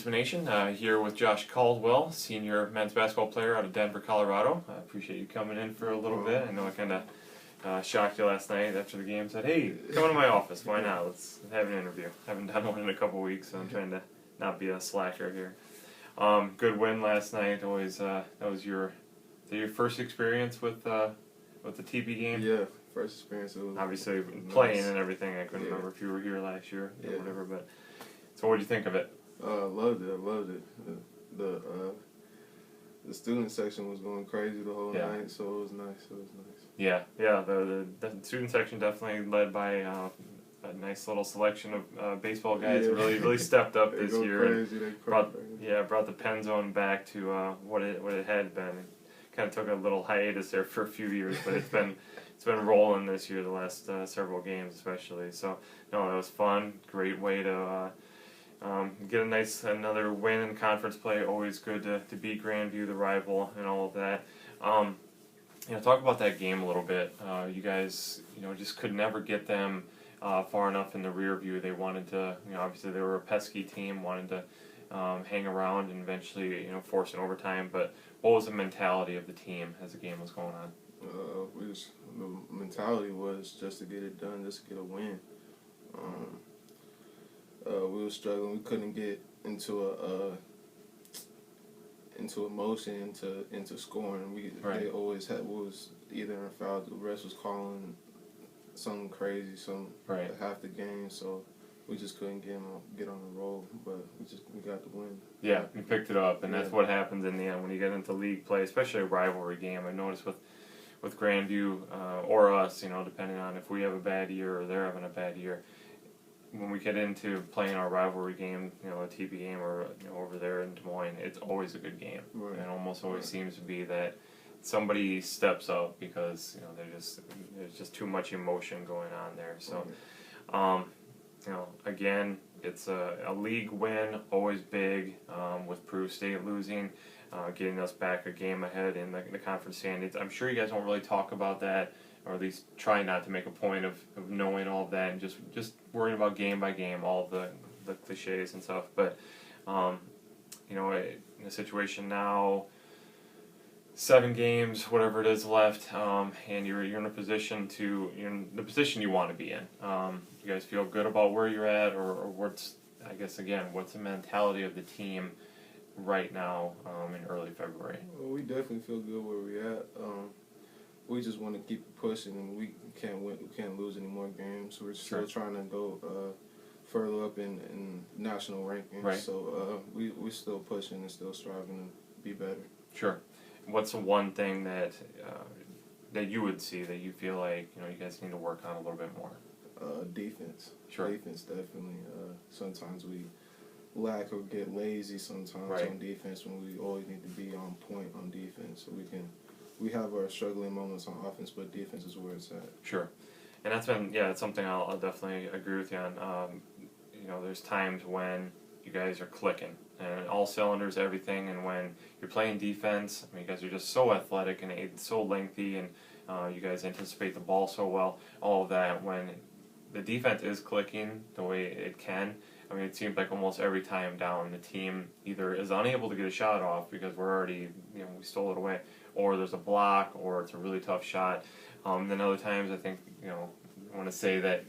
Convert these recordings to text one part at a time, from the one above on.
Defensive Nation, here with Josh Caldwell, senior men's basketball player out of Denver, Colorado. I appreciate you coming in for a little bit. I know I kind of shocked you last night after the game. Said, "Hey, come to my office. Why not? Let's have an interview." Haven't done one in a couple weeks, so I'm trying to not be a slacker here. Good win last night. Always, that was your first experience with the TP game. Yeah, first experience. It was obviously nice. Playing and everything. I couldn't remember if you were here last year or whatever, but. So what do you think of it? Loved it. I loved it. The student section was going crazy the whole night, so it was nice. Yeah. The student section definitely led by a nice little selection of baseball guys who really stepped up this year. Crazy. Brought the Penn zone back to what it had been. It kind of took a little hiatus there for a few years, but it's been rolling this year, the last several games especially. So no, that was fun. Great way to. Get another win in conference play. Always good to beat Grandview, the rival, and all of that. Talk about that game a little bit. You guys, just could never get them far enough in the rear view. They wanted to, obviously they were a pesky team, wanted to hang around and eventually, force an overtime. But what was the mentality of the team as the game was going on? The mentality was just to get it done, just to get a win. We were struggling. We couldn't get into motion, into scoring. They always was either in foul. The rest was calling something crazy, half the game. So we just couldn't get on the roll. But we got the win. Yeah, you picked it up, and that's what happens in the end when you get into league play, especially a rivalry game. I noticed with Grandview or us, depending on if we have a bad year or they're having a bad year. When we get into playing our rivalry game, a TP game or over there in Des Moines, it's always a good game. Right. And almost always seems to be that somebody steps up because there's just too much emotion going on there. So, again, it's a league win, always big. With Peru State losing, getting us back a game ahead in the conference standings. I'm sure you guys don't really talk about that, or at least try not to make a point of knowing all of that and just worrying about game by game, all of the cliches and stuff. But, in a situation now, 7 games, whatever it is left, and you're in a position the position you want to be in. You guys feel good about where you're at, or what's the mentality of the team right now in early February? Well, we definitely feel good where we're at. We just want to keep pushing, and we can't lose any more games. We're still trying to go further up in national rankings. Right. So we're still pushing and still striving to be better. Sure. What's the one thing that you would see that you feel like you guys need to work on a little bit more? Defense. Sure. Defense definitely. Sometimes we lack or get lazy sometimes on defense when we always need to be on point on defense, so we have our struggling moments on offense, but defense is where it's at. Sure. And that's something I'll definitely agree with you on. There's times when you guys are clicking and all cylinders, everything, and when you're playing defense, you guys are just so athletic and it's so lengthy, and you guys anticipate the ball so well, all of that. When the defense is clicking the way it can, it seems like almost every time down, the team either is unable to get a shot off because we're already, we stole it away, or there's a block, or it's a really tough shot. Then other times, I think, I want to say that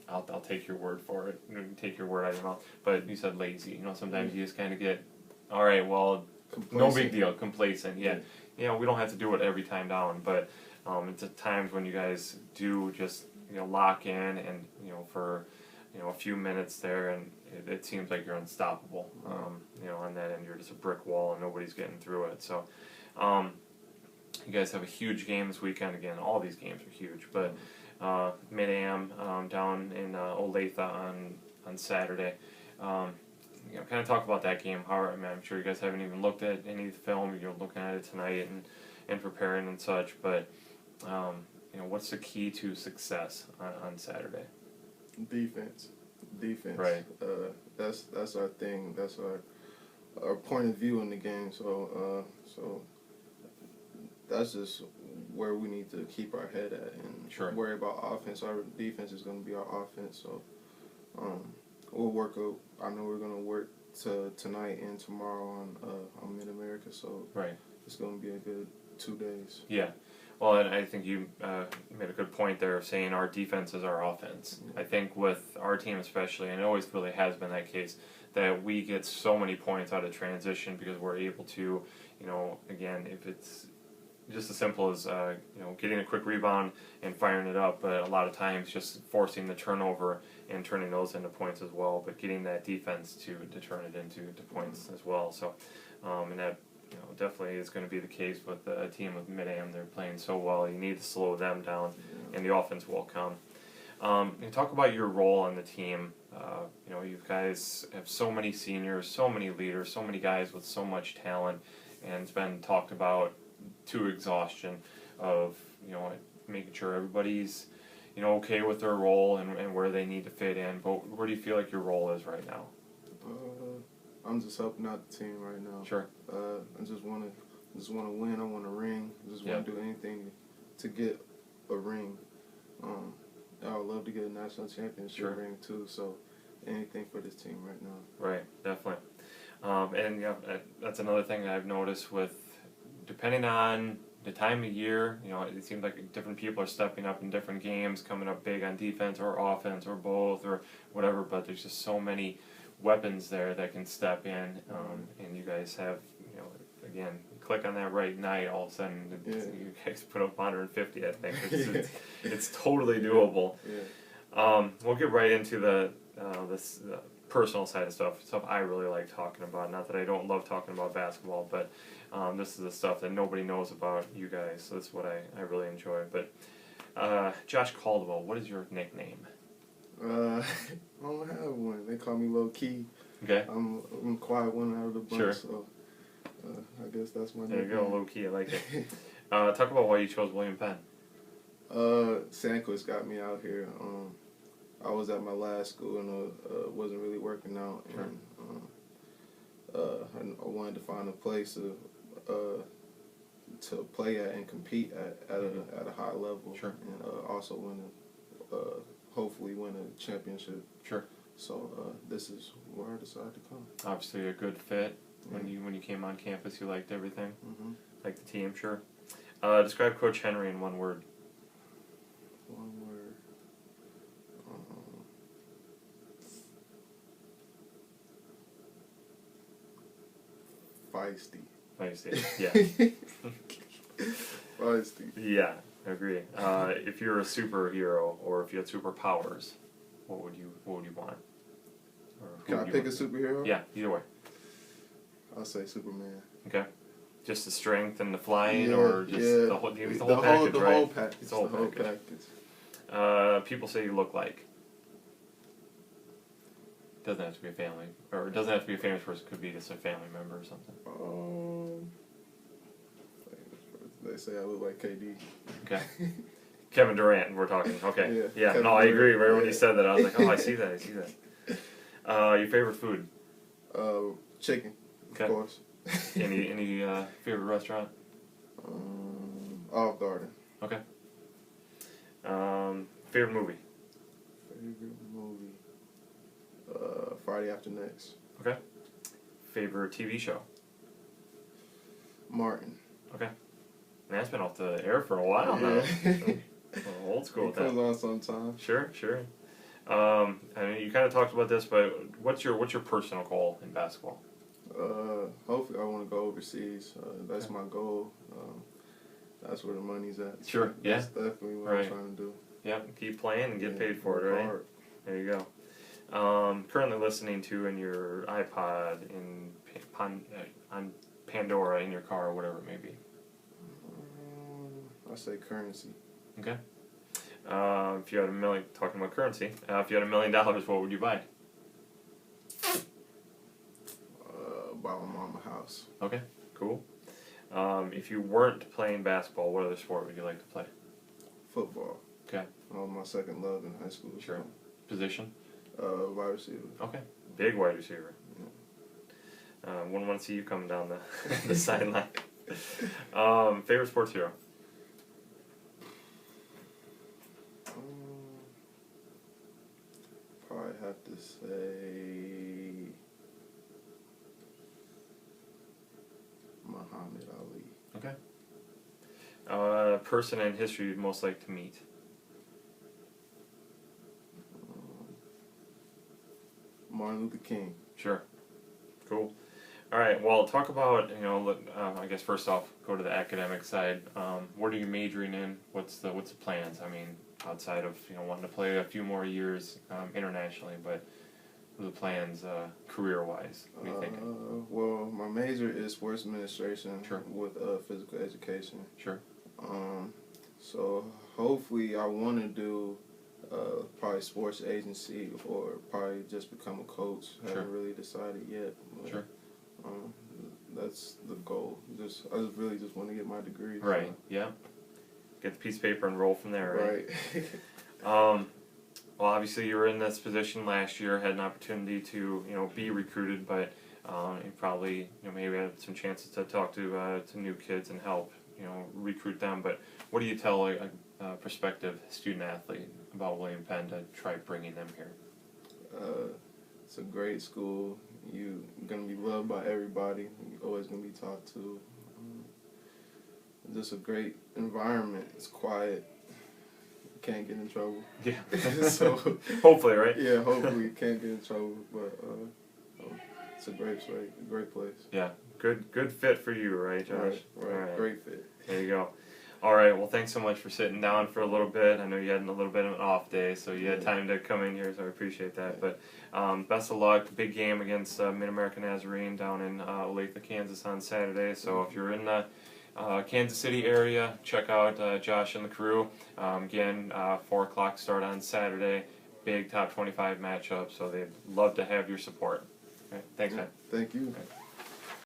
I'll take your word for it, take your word out of your mouth, but you said lazy. Sometimes you just kind of get, all right, well, no big deal, complacent. Yeah, we don't have to do it every time down, but it's at times when you guys do just, lock in and, for, a few minutes there, and it seems like you're unstoppable. On that end, you're just a brick wall and nobody's getting through it. So, you guys have a huge game this weekend. Again, all these games are huge, but Mid-Am down in Olathe on Saturday. Kind of talk about that game. I'm sure you guys haven't even looked at any of the film. You're looking at it tonight and preparing and such. But what's the key to success on Saturday? Defense. Right. That's our thing. That's our point of view in the game. So that's just where we need to keep our head at and worry about offense. Our defense is going to be our offense. So we'll work. I know we're going to work to tonight and tomorrow on Mid America, so it's gonna be a good 2 days. Yeah. Well, and I think you made a good point there of saying our defense is our offense. I think with our team especially, and it always really has been that case, that we get so many points out of transition because we're able to, again, if it's just as simple as, getting a quick rebound and firing it up, but a lot of times just forcing the turnover and turning those into points as well, but getting that defense to turn it into points as well. So, and that, definitely is going to be the case with a team with Mid-Am. They're playing so well. You need to slow them down, and the offense will come. You talk about your role on the team. You guys have so many seniors, so many leaders, so many guys with so much talent, and it's been talked about to exhaustion of, making sure everybody's, okay with their role and where they need to fit in. But where do you feel like your role is right now? I'm just helping out the team right now. Sure. I just want to win. I want a ring. I just want to do anything to get a ring. I would love to get a national championship ring too. So anything for this team right now. Right, definitely. And that's another thing I've noticed with, depending on the time of year, it seems like different people are stepping up in different games, coming up big on defense or offense or both or whatever. But there's just so many weapons there that can step in, and you guys have, again, click on that right night, all of a sudden you guys put up 150. I think it's totally doable. We'll get right into the personal side of stuff I really like talking about. Not that I don't love talking about basketball, but this is the stuff that nobody knows about you guys, so that's what I really enjoy. But Josh Caldwell, what is your nickname? I don't have one. They call me low key. Okay. I'm the quiet one out of the bunch, so I guess that's my nickname. There you go, low key. I like it. Talk about why you chose William Penn. Sandquist got me out here. I was at my last school and wasn't really working out, and I wanted to find a place to play at and compete at a high level, and also hopefully win a championship. Sure. So this is where I decided to come. Obviously a good fit. When you came on campus, you liked everything. Liked the team, sure. Describe Coach Henry in one word. One word. Feisty. Feisty. Yeah. Feisty. Yeah, I agree. If you're a superhero or if you had superpowers, what would you want? Can I pick a superhero? Yeah, either way. I'll say Superman. Okay. Just the strength and the flying, or just the whole package, right? The whole package. The whole package. People say you look like. Doesn't have to be a family, or it doesn't have to be a famous person. Could be just a family member or something. They say I look like KD. Okay. Kevin Durant, we're talking. Okay. Yeah. Kevin No, I agree. Durant, Right when you said that, I was like, oh, I see that. Your favorite food? Chicken, of course. Any favorite restaurant? Olive Garden. Okay. Favorite movie? Friday After Next. Okay. Favorite TV show? Martin. Okay. Man, that's been off the air for a while now. Old school with that. It comes on sometime. Sure. I mean, you kind of talked about this, but what's your personal goal in basketball? Hopefully, I want to go overseas. That's my goal. That's where the money's at. Sure. Yeah. That's definitely what I'm trying to do. Yep. Keep playing and get paid for it, right? Hard. There you go. Currently listening to in your iPod, on Pandora, in your car, or whatever it may be. I say Currency. Okay. If you had talking about currency, if you had $1 million, what would you buy? Buy my mama a house. Okay, cool. If you weren't playing basketball, what other sport would you like to play? Football. Okay. My second love in high school. Sure. Position? Wide receiver. Okay. Big wide receiver. Wouldn't want to see you coming down the sideline. Favorite sports hero? Probably have to say Person in history you'd most like to meet. Martin Luther King. Sure. Cool. All right. Well, talk about I guess first off, go to the academic side. What are you majoring in? What's the plans? I mean, outside of wanting to play a few more years internationally, but what are the plans career wise? What are you thinking? Well, my major is sports administration. Sure. With physical education. Sure. So hopefully I want to do probably sports agency or probably just become a coach. Sure. Haven't really decided yet. But, sure. That's the goal. I just really just want to get my degree. Right. So. Yeah. Get the piece of paper and roll from there. Right. Well, obviously you were in this position last year, had an opportunity to be recruited, but you probably maybe had some chances to talk to new kids and help recruit them. But what do you tell a prospective student athlete about William Penn to try bringing them here? It's a great school. You're gonna be loved by everybody. You're always gonna be talked to. Just a great environment. It's quiet. You can't get in trouble. Yeah. So hopefully, right? Yeah, hopefully you can't get in trouble. But it's a great place. Yeah. Good fit for you, right, Josh? Right. Great fit. There you go. All right. Well, thanks so much for sitting down for a little bit. I know you had a little bit of an off day, so you had time to come in here, so I appreciate that. But best of luck. Big game against Mid-America Nazarene down in Olathe, Kansas on Saturday. So if you're in the Kansas City area, check out Josh and the crew. Again, 4 o'clock start on Saturday. Big top 25 matchup, so they'd love to have your support. All right. Thanks, man. Thank you. All right.